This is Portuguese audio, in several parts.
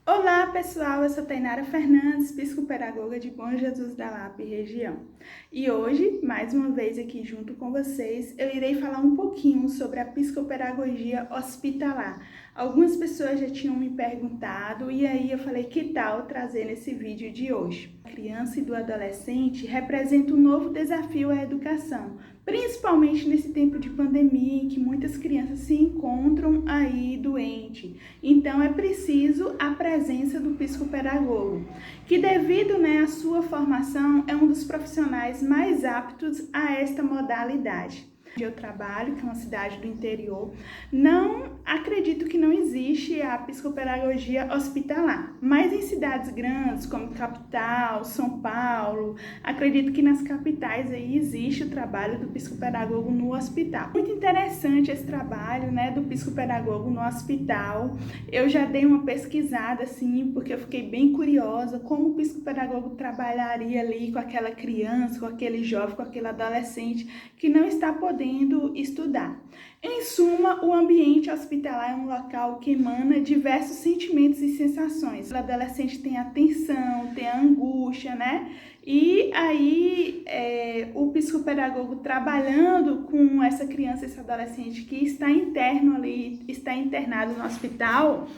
Olá pessoal, eu sou Tainara Fernandes, psicopedagoga de Bom Jesus da Lapa e região. E hoje, mais uma vez aqui junto com vocês, eu irei falar um pouquinho sobre a psicopedagogia hospitalar. Algumas pessoas já tinham me perguntado e aí eu falei que tal trazer nesse vídeo de hoje. A criança e do adolescente representa um novo desafio à educação, principalmente nesse tempo de pandemia em que muitas crianças se encontram aí doentes. Então é preciso a presença do psicopedagogo, que devido à sua formação é um dos profissionais mais aptos a esta modalidade. Eu trabalho, que é uma cidade do interior, não acredito que não existe a psicopedagogia hospitalar, mas em cidades grandes como capital, São Paulo, acredito que nas capitais aí existe o trabalho do psicopedagogo no hospital. Muito interessante esse trabalho, do psicopedagogo no hospital. Eu já dei uma pesquisada assim, porque eu fiquei bem curiosa como o psicopedagogo trabalharia ali com aquela criança, com aquele jovem, com aquele adolescente que não está podendo estudar. Em suma, o ambiente hospitalar é um local que emana diversos sentimentos e sensações. O adolescente tem a tensão, tem a angústia, E aí, o psicopedagogo trabalhando com essa criança, esse adolescente que está interno ali, está internado no hospital,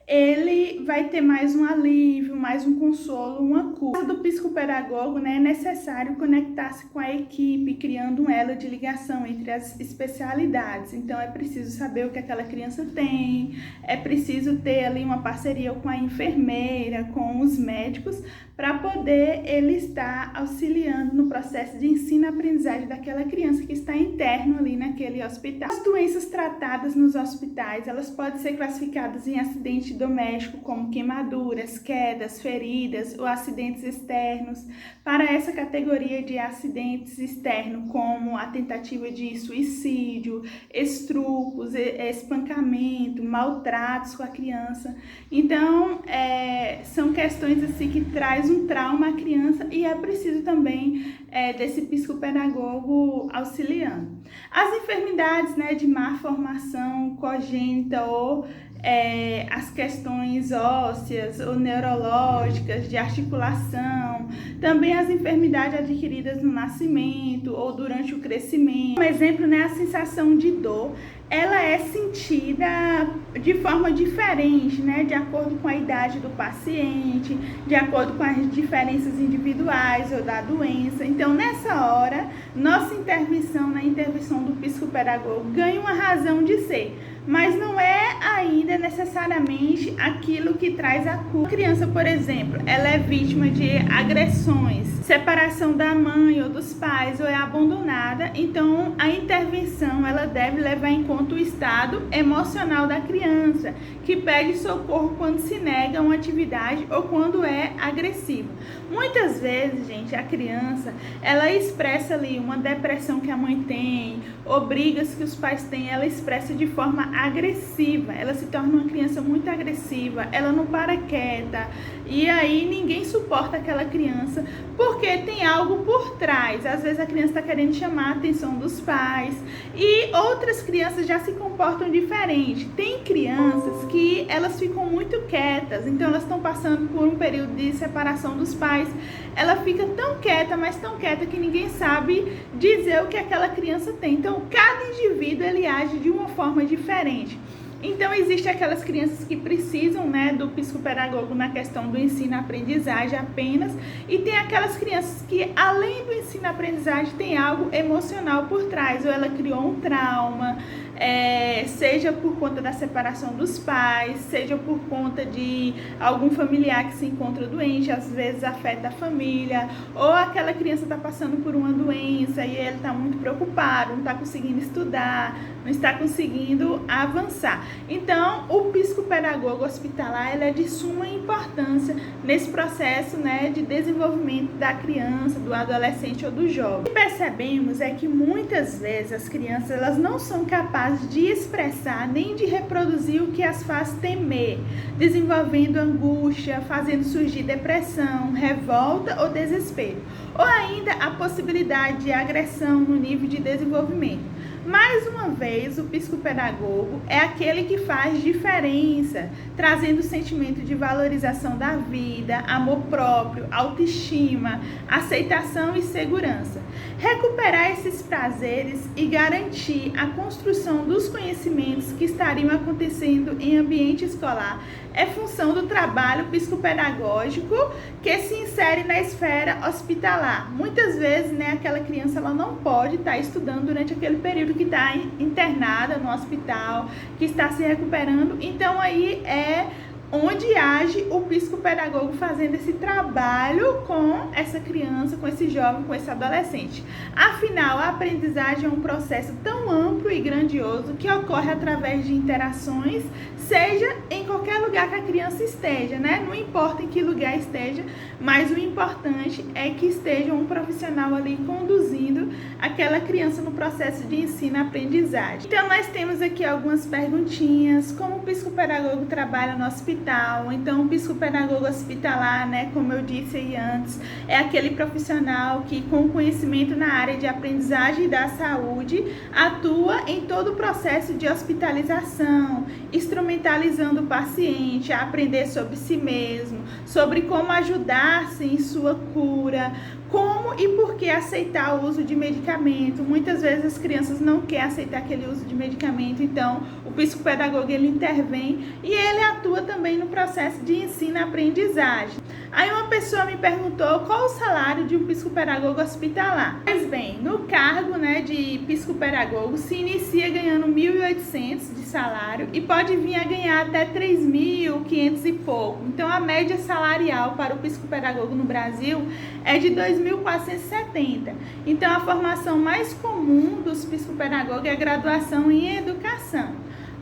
ele vai ter mais um alívio, mais um consolo, uma cura. Do psicopedagogo, é necessário conectar-se com a equipe, criando um elo de ligação entre as especialidades. Então, é preciso saber o que aquela criança tem, é preciso ter ali uma parceria com a enfermeira, com os médicos, para poder ele estar auxiliando no processo de ensino-aprendizagem daquela criança que está interno ali naquele hospital. As doenças tratadas nos hospitais, elas podem ser classificadas em acidente doméstico, como queimaduras, quedas, feridas ou acidentes externos. Para essa categoria de acidentes externos, como a tentativa de suicídio, estrupos, espancamento, maltratos com a criança. Então, são questões assim que traz um trauma à criança e é preciso também desse psicopedagogo auxiliando. As enfermidades de má formação congênita ou as questões ósseas ou neurológicas, de articulação, também as enfermidades adquiridas no nascimento ou durante o crescimento. Um exemplo, a sensação de dor, ela é sentida de forma diferente, de acordo com a idade do paciente, de acordo com as diferenças individuais ou da doença. Então, nessa hora, nossa intervenção, na intervenção do psicopedagogo, ganha uma razão de ser, mas não é ainda necessariamente aquilo que traz a cura. A criança, por exemplo, ela é vítima de agressões, separação da mãe ou dos pais, ou é abandonada, então a intervenção ela deve levar em conta o estado emocional da criança, que pede socorro quando se nega uma atividade ou quando é agressiva. Muitas vezes, gente, a criança, ela expressa ali uma depressão que a mãe tem, ou brigas que os pais têm, ela expressa de forma agressiva, ela se torna uma criança muito agressiva, ela não para quieta, e aí ninguém suporta aquela criança, porque tem algo por trás. Às vezes a criança está querendo chamar a atenção dos pais, e outras crianças já se comportam diferente. Tem crianças que elas ficam muito quietas, então elas estão passando por um período de separação dos pais, ela fica tão quieta, mas tão quieta que ninguém sabe dizer o que aquela criança tem. Então, cada indivíduo ele age de uma forma diferente. Então, existem aquelas crianças que precisam do psicopedagogo na questão do ensino-aprendizagem apenas, e tem aquelas crianças que, além do ensino-aprendizagem, tem algo emocional por trás, ou ela criou um trauma, seja por conta da separação dos pais, seja por conta de algum familiar que se encontra doente, às vezes afeta a família, ou aquela criança está passando por uma doença e ele está muito preocupado, não está conseguindo estudar, não está conseguindo avançar. Então, o psicopedagogo hospitalar ele é de suma importância nesse processo de desenvolvimento da criança, do adolescente ou do jovem. O que percebemos é que muitas vezes as crianças elas não são capazes de expressar nem de reproduzir o que as faz temer, desenvolvendo angústia, fazendo surgir depressão, revolta ou desespero, ou ainda a possibilidade de agressão no nível de desenvolvimento. Mais uma vez, o psicopedagogo é aquele que faz diferença, trazendo sentimento de valorização da vida, amor próprio, autoestima, aceitação e segurança. Recuperar esses prazeres e garantir a construção dos conhecimentos que estariam acontecendo em ambiente escolar é função do trabalho psicopedagógico que se insere na esfera hospitalar. Muitas vezes, aquela criança ela não pode estar estudando durante aquele período que está internada no hospital, que está se recuperando. Então, aí é onde age o psicopedagogo fazendo esse trabalho com essa criança, com esse jovem, com esse adolescente. Afinal, a aprendizagem é um processo tão amplo e grandioso que ocorre através de interações, seja em qualquer lugar que a criança esteja, Não importa em que lugar esteja, mas o importante é que esteja um profissional ali conduzindo aquela criança no processo de ensino-aprendizagem. Então, nós temos aqui algumas perguntinhas. Como o psicopedagogo trabalha no hospital? Então, o psicopedagogo hospitalar, como eu disse aí antes, é aquele profissional que, com conhecimento na área de aprendizagem e da saúde, atua em todo o processo de hospitalização, instrumentalizando o paciente a aprender sobre si mesmo, sobre como ajudar-se em sua cura, como e por que aceitar o uso de medicamento. Muitas vezes as crianças não querem aceitar aquele uso de medicamento, então o psicopedagogo ele intervém e ele atua também no processo de ensino-aprendizagem. Aí uma pessoa me perguntou qual o salário de um psicopedagogo hospitalar. Pois bem, no cargo de psicopedagogo se inicia ganhando 1.800 de salário e pode vir a ganhar até 3.500 e pouco. Então a média salarial para o psicopedagogo no Brasil é de 2.470. Então a formação mais comum dos psicopedagogos é a graduação em educação.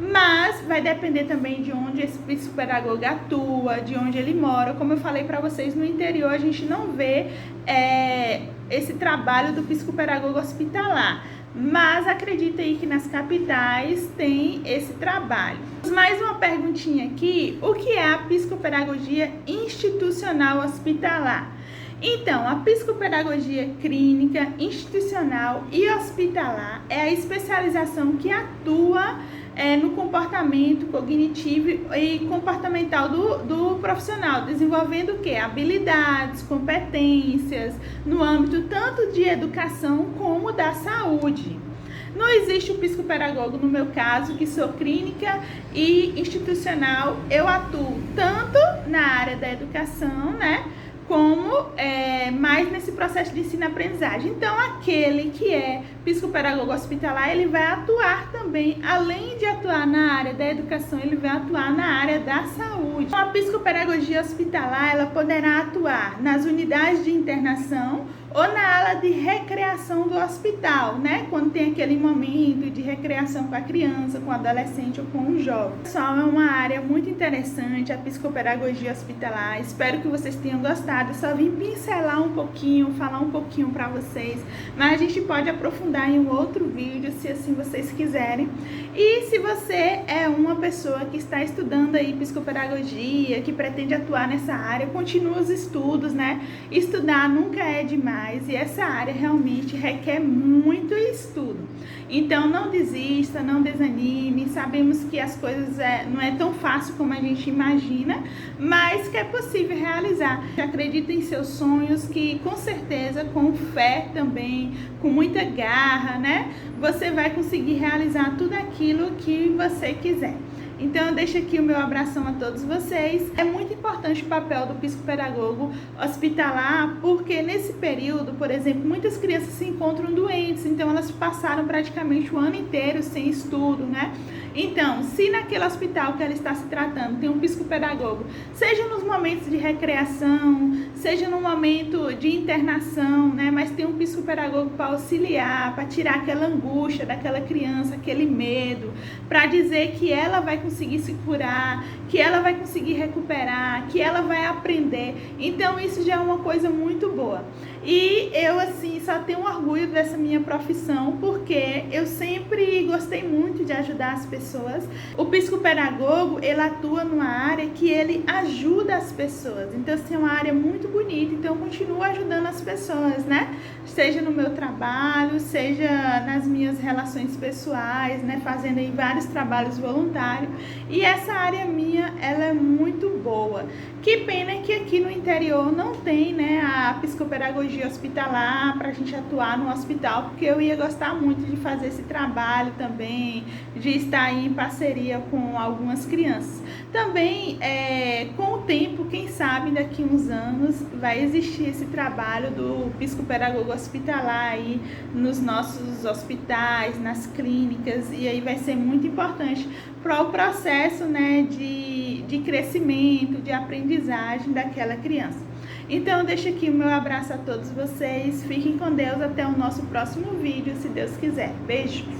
Mas vai depender também de onde esse psicopedagogo atua, de onde ele mora. Como eu falei para vocês, no interior a gente não vê esse trabalho do psicopedagogo hospitalar. Mas acredita aí que nas capitais tem esse trabalho. Mais uma perguntinha aqui: o que é a psicopedagogia institucional hospitalar? Então, a psicopedagogia clínica, institucional e hospitalar é a especialização que atua no comportamento cognitivo e comportamental do profissional, desenvolvendo o quê? Habilidades, competências, no âmbito tanto de educação como da saúde. Não existe o psicopedagogo, no meu caso, que sou clínica e institucional, eu atuo tanto na área da educação, como mais nesse processo de ensino-aprendizagem. Então, aquele que é psicopedagogo hospitalar, ele vai atuar também, além de atuar na área da educação, ele vai atuar na área da saúde. Então, a psicopedagogia hospitalar, ela poderá atuar nas unidades de internação ou na ala de recreação do hospital, quando tem aquele momento de recreação com a criança, com o adolescente ou com o jovem. Pessoal, é uma área muito interessante, a psicopedagogia hospitalar. Espero que vocês tenham gostado. Eu só vim pincelar um pouquinho, falar um pouquinho para vocês, mas a gente pode aprofundar em um outro vídeo, se assim vocês quiserem. E se você é uma pessoa que está estudando aí psicopedagogia, que pretende atuar nessa área, continua os estudos, Estudar nunca é demais. E essa área realmente requer muito estudo. Então, não desista, não desanime. Sabemos que as coisas não é tão fácil como a gente imagina, mas que é possível realizar. Acredita em seus sonhos, que com certeza, com fé também, com muita garra, você vai conseguir realizar tudo aquilo que você quiser. Então, eu deixo aqui o meu abração a todos vocês. É muito importante o papel do psicopedagogo hospitalar, porque nesse período, por exemplo, muitas crianças se encontram doentes, então elas passaram praticamente o ano inteiro sem estudo, Então, se naquele hospital que ela está se tratando tem um psicopedagogo, seja nos momentos de recreação, seja no momento de internação, mas tem um psicopedagogo para auxiliar, para tirar aquela angústia daquela criança, aquele medo, para dizer que ela vai conseguir se curar, que ela vai conseguir recuperar, que ela vai aprender. Então isso já é uma coisa muito boa. E eu, assim, só tenho orgulho dessa minha profissão, porque eu sempre gostei muito de ajudar as pessoas. O psicopedagogo, ele atua numa área que ele ajuda as pessoas. Então, assim, é uma área muito bonita. Então, eu continuo ajudando as pessoas, né? Seja no meu trabalho, seja nas minhas relações pessoais, né? Fazendo aí vários trabalhos voluntários. E essa área minha, ela é muito boa. Que pena que aqui no interior não tem, né, a psicopedagogia hospitalar para a gente atuar no hospital, porque eu ia gostar muito de fazer esse trabalho também, de estar aí em parceria com algumas crianças. Também, com o tempo, quem sabe daqui uns anos vai existir esse trabalho do psicopedagogo hospitalar aí nos nossos hospitais, nas clínicas, e aí vai ser muito importante para o processo, né, de crescimento, de aprendizagem daquela criança. Então, deixo aqui o meu abraço a todos vocês. Fiquem com Deus. Até o nosso próximo vídeo, se Deus quiser. Beijo!